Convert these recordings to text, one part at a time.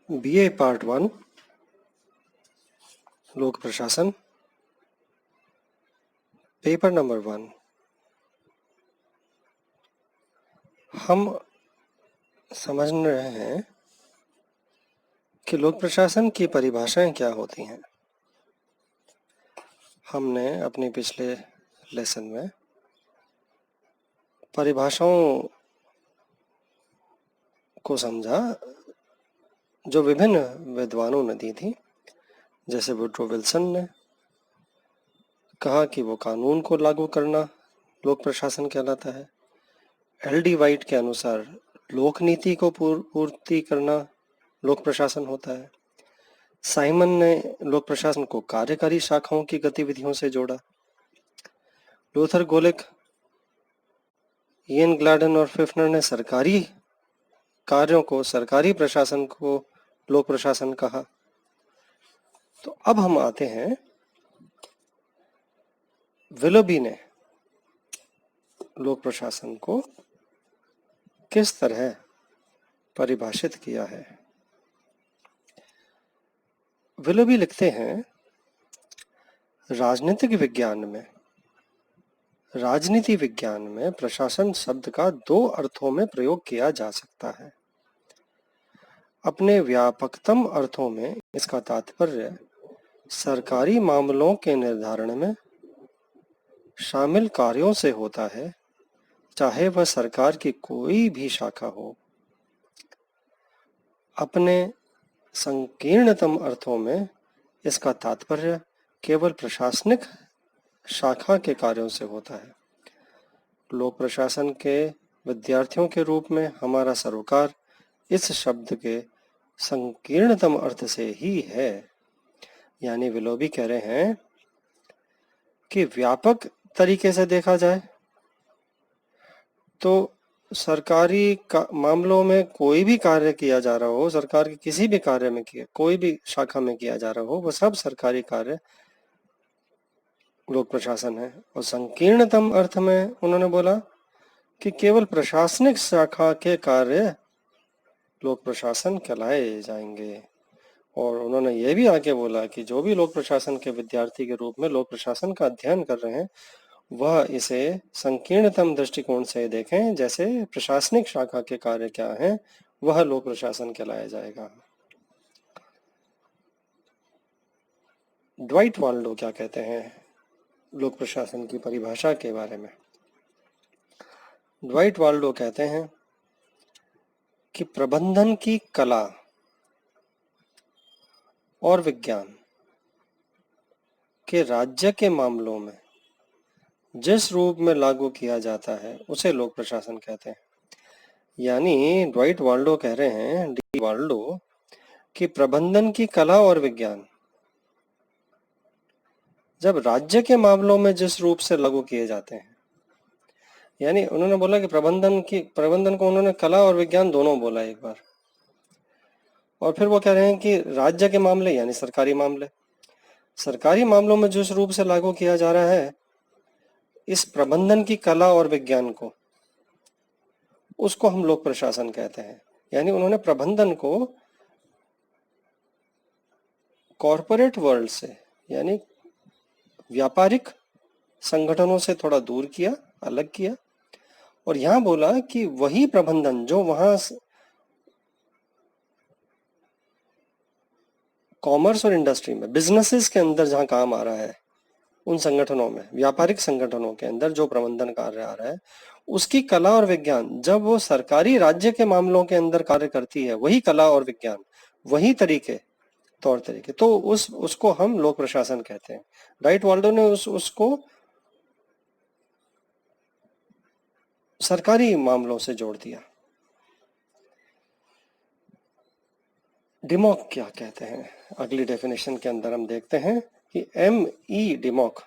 BA part 1 लोक प्रशासन paper number 1। हम समझ रहे हैं कि लोक प्रशासन की परिभाषाएं क्या होती हैं। हमने अपने पिछले लेसन में परिभाषाओं को समझा जो विभिन्न विद्वानों ने दी थी। जैसे वुड्रो विल्सन ने कहा कि वो कानून को लागू करना लोक प्रशासन कहलाता है। एल.डी. वाइट के अनुसार लोक नीति को पूर्ति करना लोक प्रशासन होता है। साइमन ने लोक प्रशासन को कार्यकारी शाखाओं की गतिविधियों से जोड़ा। लूथर गोलिक, इयन ग्लाडन और फिफ्नर ने सरकारी कार्यों को, सरकारी प्रशासन को लोक प्रशासन कहा। तो अब हम आते हैं, विलोबी ने लोक प्रशासन को किस तरह परिभाषित किया है। विलोबी लिखते हैं, राजनीति विज्ञान में प्रशासन शब्द का दो अर्थों में प्रयोग किया जा सकता है। अपने व्यापकतम अर्थों में इसका तात्पर्य सरकारी मामलों के निर्धारण में शामिल कार्यों से होता है, चाहे वह सरकार की कोई भी शाखा हो। अपने संकीर्णतम अर्थों में इसका तात्पर्य केवल प्रशासनिक शाखा के कार्यों से होता है। लोक प्रशासन के विद्यार्थियों के रूप में हमारा सरोकार इस शब्द के संकीर्णतम अर्थ से ही है। यानी विलोबी कह रहे हैं कि व्यापक तरीके से देखा जाए तो सरकारी मामलों में कोई भी कार्य किया जा रहा हो, सरकार के किसी भी कार्य में किया, कोई भी शाखा में किया जा रहा हो, वह सब सरकारी कार्य लोक प्रशासन है। और संकीर्णतम अर्थ में उन्होंने बोला कि केवल प्रशासनिक शाखा के कार्य लोक प्रशासन कहलाए जाएंगे। और उन्होंने ये भी आगे बोला कि जो भी लोक प्रशासन के विद्यार्थी के रूप में लोक प्रशासन का अध्ययन कर रहे हैं, वह इसे संकीर्णतम दृष्टिकोण से देखें। जैसे प्रशासनिक शाखा के कार्य क्या हैं, वह लोक प्रशासन कहलाया जाएगा। ड्वाइट वाल्डो क्या कहते हैं लोक प्रशासन की परिभाषा के बारे में। ड्वाइट वाल्डो कहते हैं कि प्रबंधन की कला और विज्ञान के राज्य के मामलों में जिस रूप में लागू किया जाता है उसे लोक प्रशासन कहते हैं। यानी ड्वाइट वाल्डो कह रहे हैं, डी वाल्डो, कि प्रबंधन की कला और विज्ञान जब राज्य के मामलों में जिस रूप से लागू किए जाते हैं, यानी उन्होंने बोला कि प्रबंधन को उन्होंने कला और विज्ञान दोनों बोला एक बार। और फिर वो कह रहे हैं कि राज्य के मामले यानी सरकारी मामलों में जिस रूप से लागू किया जा रहा है, इस प्रबंधन की कला और विज्ञान को, उसको हम लोक प्रशासन कहते हैं। यानी उन्होंने प्रबंधन को कॉरपोरेट वर्ल्ड से, यानी व्यापारिक संगठनों से थोड़ा दूर किया, अलग किया, और यहां बोला कि वही प्रबंधन जो वहां कॉमर्स और इंडस्ट्री में, बिजनेसेस के अंदर जहां काम आ रहा है, उन संगठनों में, व्यापारिक संगठनों के अंदर जो प्रबंधन कार्य आ रहा है, उसकी कला और विज्ञान जब वो सरकारी राज्य के मामलों के अंदर कार्य करती है, वही कला और विज्ञान, वही तौर तरीके, तो उसको हम लोक प्रशासन कहते हैं। राइट वाल्डो ने उसको सरकारी मामलों से जोड़ दिया। डिमॉक क्या कहते हैं, अगली डेफिनेशन के अंदर हम देखते हैं कि M.E. डिमॉक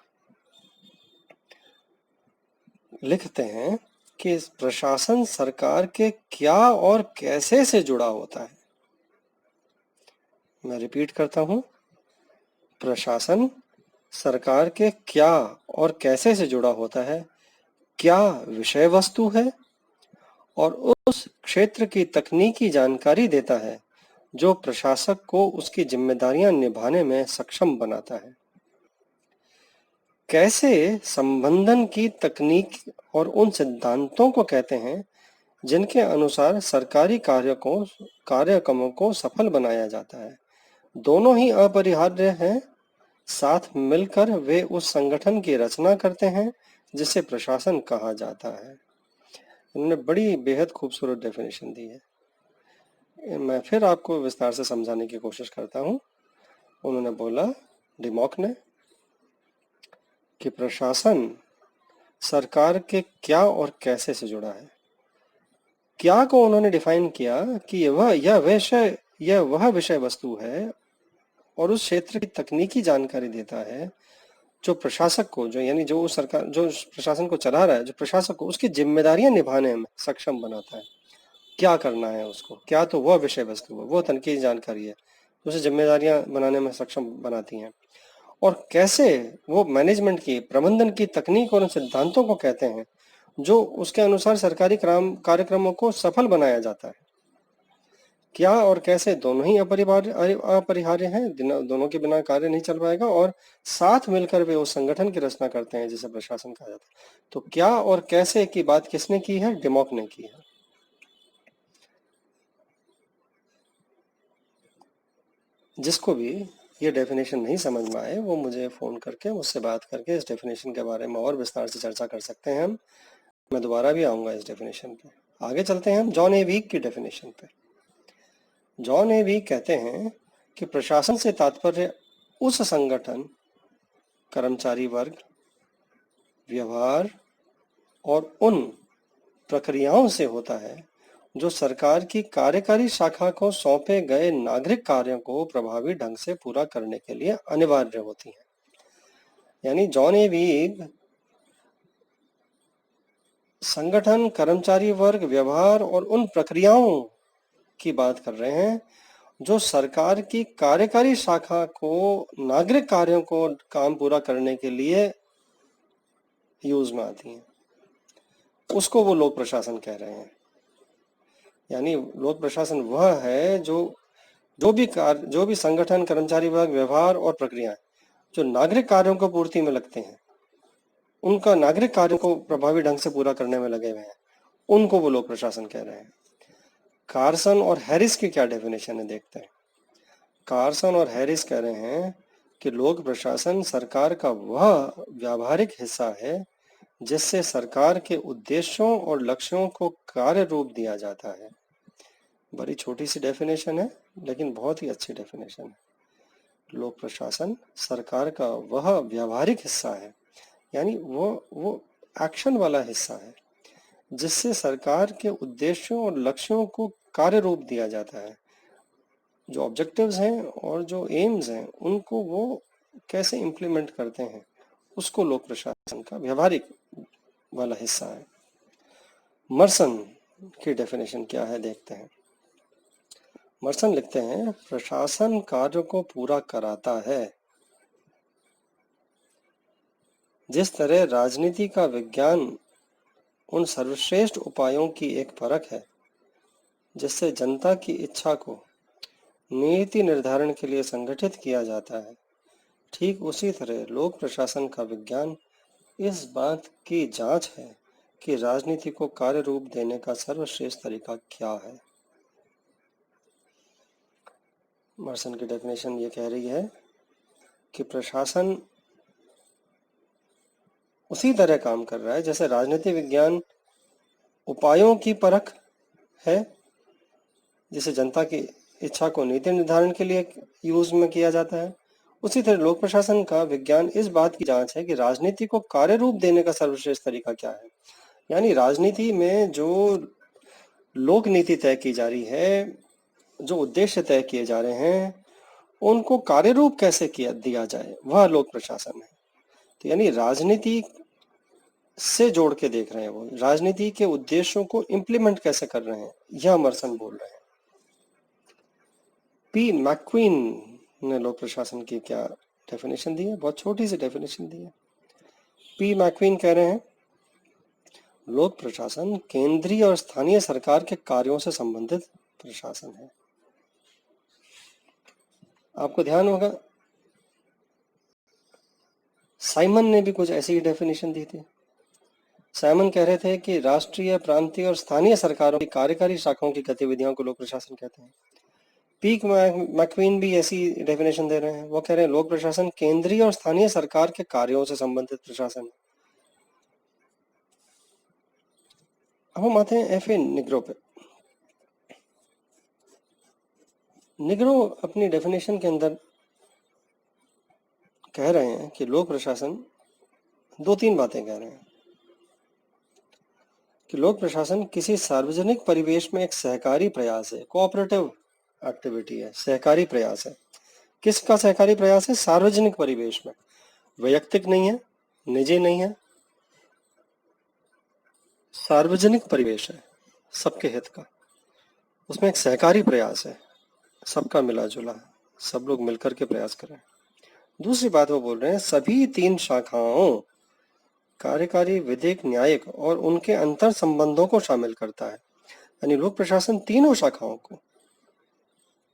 लिखते हैं कि प्रशासन सरकार के क्या और कैसे से जुड़ा होता है। मैं रिपीट करता हूं, प्रशासन सरकार के क्या और कैसे से जुड़ा होता है। क्या विषय वस्तु है और उस क्षेत्र की तकनीकी जानकारी देता है जो प्रशासक को उसकी जिम्मेदारियां निभाने में सक्षम बनाता है। कैसे संबंधन की तकनीक और उन सिद्धांतों को कहते हैं जिनके अनुसार सरकारी कार्यक्रमों को सफल बनाया जाता है। दोनों ही अपरिहार्य हैं। साथ मिलकर वे उस संगठन की रचना करते हैं जिसे प्रशासन कहा जाता है। उन्होंने बड़ी बेहद खूबसूरत डेफिनेशन दी है। मैं फिर आपको विस्तार से समझाने की कोशिश करता हूँ। उन्होंने बोला, डिमॉक ने, कि प्रशासन सरकार के क्या और कैसे से जुड़ा है। क्या को उन्होंने डिफाइन किया कि यह वह विषय वस्तु है और उस क्षेत्र की तकनीकी जानकारी देता है जो प्रशासक को, जो सरकार जो प्रशासन को चला रहा है, जो प्रशासक को उसकी जिम्मेदारियां निभाने में सक्षम बनाता है। क्या करना है उसको, क्या तो वह विषय वस्तु है, वो तकनीकी जानकारी है उसे जिम्मेदारियां बनाने में सक्षम बनाती हैं। और कैसे वो मैनेजमेंट की, प्रबंधन की तकनीक और सिद्धांतों को कहते हैं जो उसके अनुसार सरकारी कार्यक्रमों को सफल बनाया जाता है। क्या और कैसे दोनों ही अपरिहार्य हैं, दोनों के बिना कार्य नहीं चल पाएगा, और साथ मिलकर वे उस संगठन की रचना करते हैं जिसे प्रशासन कहा जाता है। तो क्या और कैसे की बात किसने की है? डिमॉक ने की है। जिसको भी ये डेफिनेशन नहीं समझ में आए वो मुझे फ़ोन करके, मुझसे बात करके इस डेफिनेशन के बारे में और विस्तार से चर्चा कर सकते हैं। मैं दोबारा भी आऊँगा इस डेफिनेशन पे। आगे चलते हैं हम जॉन ए वीक की डेफिनेशन पे। जॉन ए वीक कहते हैं कि प्रशासन से तात्पर्य उस संगठन, कर्मचारी वर्ग, व्यवहार और उन प्रक्रियाओं से होता है जो सरकार की कार्यकारी शाखा को सौंपे गए नागरिक कार्यों को प्रभावी ढंग से पूरा करने के लिए अनिवार्य होती हैं। यानी जॉन ए वीग संगठन, कर्मचारी वर्ग, व्यवहार और उन प्रक्रियाओं की बात कर रहे हैं जो सरकार की कार्यकारी शाखा को नागरिक कार्यों को काम पूरा करने के लिए यूज में आती हैं। उसको वो लोक प्रशासन कह रहे हैं। यानी लोक प्रशासन वह है जो भी संगठन, कर्मचारी वर्ग, व्यवहार और प्रक्रियाएं जो नागरिक कार्यों को पूर्ति में लगते हैं, उनका नागरिक कार्यों को प्रभावी ढंग से पूरा करने में लगे हुए हैं, उनको वो लोक प्रशासन कह रहे हैं। कार्सन और हैरिस की क्या डेफिनेशन है देखते हैं। कार्सन और हैरिस कह रहे हैं कि लोक प्रशासन सरकार का वह व्यावहारिक हिस्सा है जिससे सरकार के उद्देश्यों और लक्ष्यों को कार्य रूप दिया जाता है। बड़ी छोटी सी डेफिनेशन है लेकिन बहुत ही अच्छी डेफिनेशन है। लोक प्रशासन सरकार का वह व्यावहारिक हिस्सा है, यानी वो एक्शन वाला हिस्सा है जिससे सरकार के उद्देश्यों और लक्ष्यों को कार्य रूप दिया जाता है। जो ऑब्जेक्टिव्स हैं और जो एम्स हैं उनको वो कैसे इम्प्लीमेंट करते हैं, उसको लोक प्रशासन का व्यवहारिक वाला हिस्सा है। मर्सन की डेफिनेशन क्या है देखते हैं। मर्सन लिखते हैं, प्रशासन कार्य को पूरा कराता है जिस तरह राजनीति का विज्ञान उन सर्वश्रेष्ठ उपायों की एक परख है जिससे जनता की इच्छा को नीति निर्धारण के लिए संगठित किया जाता है, ठीक उसी तरह लोक प्रशासन का विज्ञान इस बात की जांच है कि राजनीति को कार्य रूप देने का सर्वश्रेष्ठ तरीका क्या है। मर्सन की डेफिनेशन ये कह रही है कि प्रशासन उसी तरह काम कर रहा है जैसे राजनीति विज्ञान उपायों की परख है जिसे जनता की इच्छा को नीति निर्धारण के लिए यूज में किया जाता है। उसी तरह लोक प्रशासन का विज्ञान इस बात की जांच है कि राजनीति को कार्य रूप देने का सर्वश्रेष्ठ तरीका क्या है। यानी राजनीति में जो लोक नीति तय की जा रही है, जो उद्देश्य तय किए जा रहे हैं, उनको कार्य रूप कैसे दिया जाए, वह लोक प्रशासन है। तो यानी राजनीति से जोड़ के देख रहे हैं, वो राजनीति के उद्देश्यों को इम्प्लीमेंट कैसे कर रहे हैं, यह मर्सन बोल रहे हैं। पी मैक्वीन ने लोक प्रशासन की क्या डेफिनेशन दी है, बहुत छोटी सी डेफिनेशन दी है। पी मैक्वीन कह रहे हैं, लोक प्रशासन केंद्रीय और स्थानीय सरकार के कार्यों से संबंधित प्रशासन है। आपको ध्यान होगा साइमन ने भी कुछ ऐसी ही डेफिनेशन दी थी। साइमन कह रहे थे कि राष्ट्रीय, प्रांतीय और स्थानीय सरकारों की कार्यकारी शाखाओं की गतिविधियों को लोक प्रशासन कहते हैं। पीक मैक्वीन भी ऐसी डेफिनेशन दे रहे हैं। वो कह रहे हैं लोक प्रशासन केंद्रीय और स्थानीय सरकार के कार्यों से संबंधित प्रशासन है। अब हम आते हैं एफ ए निग्रो पे। निग्रो अपनी डेफिनेशन के अंदर कह रहे हैं कि लोक प्रशासन दो तीन बातें कह रहे हैं कि लोक प्रशासन किसी सार्वजनिक परिवेश में एक सहकारी प्रयास है, कोऑपरेटिव एक्टिविटी है, सहकारी प्रयास है। किसका सहकारी प्रयास है? सार्वजनिक परिवेश में, वैयक्तिक नहीं है, निजी नहीं है, सार्वजनिक परिवेश है, सबके हित का। उसमें एक सहकारी प्रयास है, सबका मिला जुला, सब लोग मिलकर के प्रयास करें। दूसरी बात वो बोल रहे हैं सभी तीन शाखाओं, कार्यकारी, विधिक, न्यायिक और उनके अंतर संबंधों को शामिल करता है। यानी लोक प्रशासन तीनों शाखाओं को,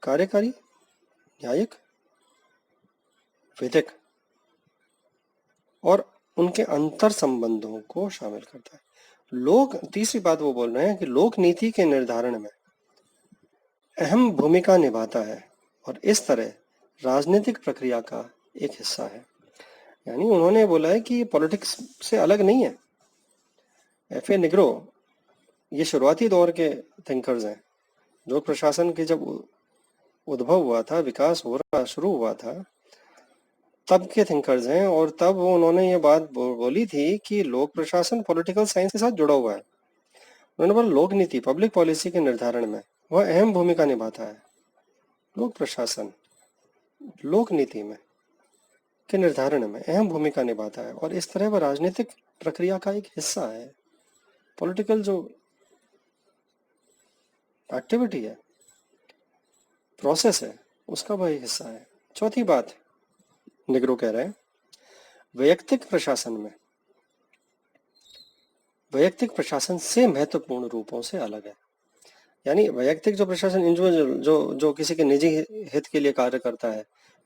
कार्यकारी, न्यायिक, विधिक और उनके अंतर संबंधों को शामिल करता है। तीसरी बात वो बोल रहे हैं कि लोक नीति के निर्धारण में अहम भूमिका निभाता है और इस तरह राजनीतिक प्रक्रिया का एक हिस्सा है। यानी उन्होंने बोला है कि ये पॉलिटिक्स से अलग नहीं है। एफ ए निग्रो ये शुरुआती दौर के थिंकर्स हैं। लोक प्रशासन के जब उद्भव हुआ था, विकास हो रहा शुरू हुआ था, तब के थिंकर्स हैं और तब उन्होंने ये बात बोली थी कि लोक प्रशासन पॉलिटिकल साइंस के साथ जुड़ा हुआ है। उन्होंने बोला लोक नीति, पब्लिक पॉलिसी के निर्धारण में वह अहम भूमिका निभाता है। लोक प्रशासन लोक नीति में के निर्धारण में अहम भूमिका निभाता है और इस तरह वह राजनीतिक प्रक्रिया का एक हिस्सा है। पॉलिटिकल जो एक्टिविटी है, प्रोसेस है, उसका वह हिस्सा है। चौथी बात निग्रो कह रहे हैं वैयक्तिक प्रशासन से महत्वपूर्ण रूपों से अलग है। यानी वैयक्तिक जो प्रशासन इंडिविजुअल जो किसी के निजी हित के लिए कार्य करता है,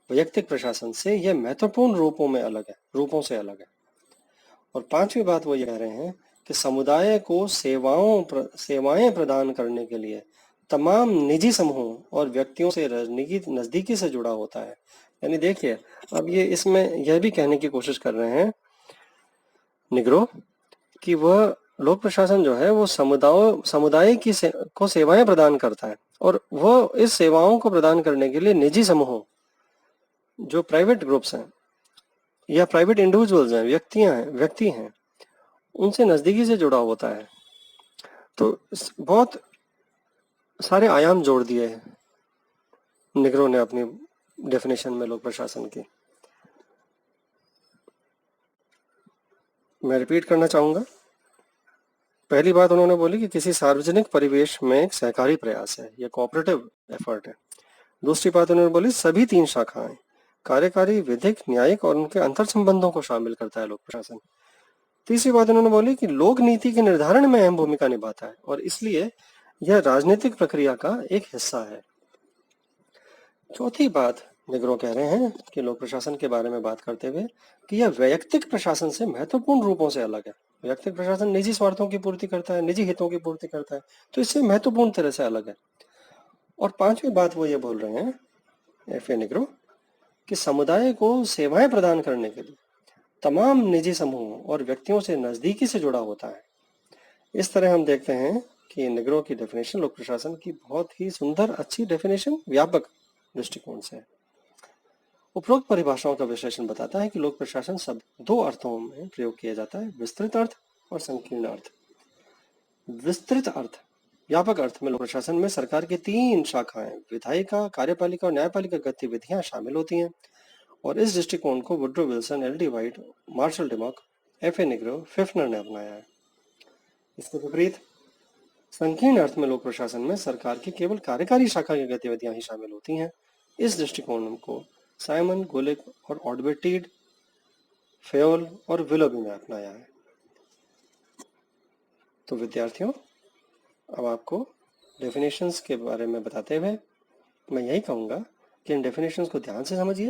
वैयक्तिक प्रशासन से यह महत्वपूर्ण रूपों से अलग है। और पांचवी बात वो ये कह रहे हैं कि समुदाय को सेवाएं प्रदान करने के लिए तमाम निजी समूहों और व्यक्तियों से नजदीकी से जुड़ा होता है। यानी देखिए, अब ये इसमें यह भी कहने की कोशिश कर रहे हैं निग्रो कि वह लोक प्रशासन जो है वो समुदाय को सेवाएं प्रदान करता है और वह इस सेवाओं को प्रदान करने के लिए निजी समूहों, जो प्राइवेट ग्रुप्स हैं या प्राइवेट इंडिविजुअल्स हैं, व्यक्ति हैं, उनसे नजदीकी से जुड़ा होता है। तो बहुत सारे आयाम जोड़ दिए हैं निग्रो ने अपनी डेफिनेशन में लोक प्रशासन की। मैं रिपीट करना चाहूंगा। पहली बात उन्होंने बोली कि किसी सार्वजनिक परिवेश में एक सहकारी प्रयास है, यह कोऑपरेटिव एफर्ट है। दूसरी बात उन्होंने बोली सभी तीन शाखाएं, कार्यकारी, विधिक, न्यायिक और उनके अंतर संबंधों को शामिल करता है लोक प्रशासन। तीसरी बात उन्होंने बोली कि लोक नीति के निर्धारण में अहम भूमिका निभाता है और इसलिए यह राजनीतिक प्रक्रिया का एक हिस्सा है। चौथी बात निग्रो कह रहे हैं कि लोक प्रशासन के बारे में बात करते हुए कि यह वैयक्तिक प्रशासन से महत्वपूर्ण रूपों से अलग है। वैयक्तिक प्रशासन निजी स्वार्थों की पूर्ति करता है, निजी हितों की पूर्ति करता है, तो इससे महत्वपूर्ण तरह से अलग है। और पांचवी बात वो ये बोल रहे हैं एफ ए निग्रो कि समुदाय को सेवाएं प्रदान करने के लिए तमाम निजी समूहों और व्यक्तियों से नजदीकी से जुड़ा होता है। इस तरह हम देखते हैं कि निग्रो की डेफिनेशन लोक प्रशासन की बहुत ही सुंदर, अच्छी डेफिनेशन व्यापक दृष्टिकोण से है। उपरोक्त परिभाषाओं का विश्लेषण बताता है कि लोक प्रशासन सब दो अर्थों में प्रयोग किया जाता है, विस्तृत अर्थ और संकीर्ण अर्थ। विस्तृत अर्थ, व्यापक अर्थ में लोक प्रशासन में सरकार की तीन शाखाएं, विधायिका, कार्यपालिका और न्यायपालिका गतिविधियां शामिल होती हैं और इस दृष्टिकोण को Woodrow Wilson, L D White, Marshall Dimock, F A Nigro, Pfiffner ने अपनाया है। इसके विपरीत संकीर्ण अर्थ में लोक प्रशासन में सरकार की केवल कार्यकारी शाखा की गतिविधियां ही शामिल होती हैं। इस दृष्टिकोण को साइमन, गोलिक और ऑडबेटीड, फेयोल और विलोबी ने अपनाया है। तो विद्यार्थियों, अब आपको डेफिनेशंस के बारे में बताते हुए मैं यही कहूँगा कि इन डेफिनेशंस को ध्यान से समझिए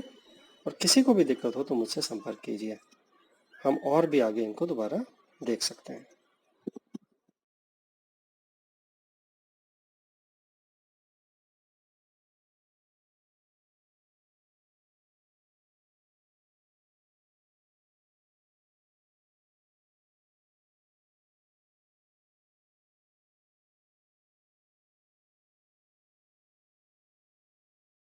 और किसी को भी दिक्कत हो तो मुझसे संपर्क कीजिए। हम और भी आगे इनको दोबारा देख सकते हैं।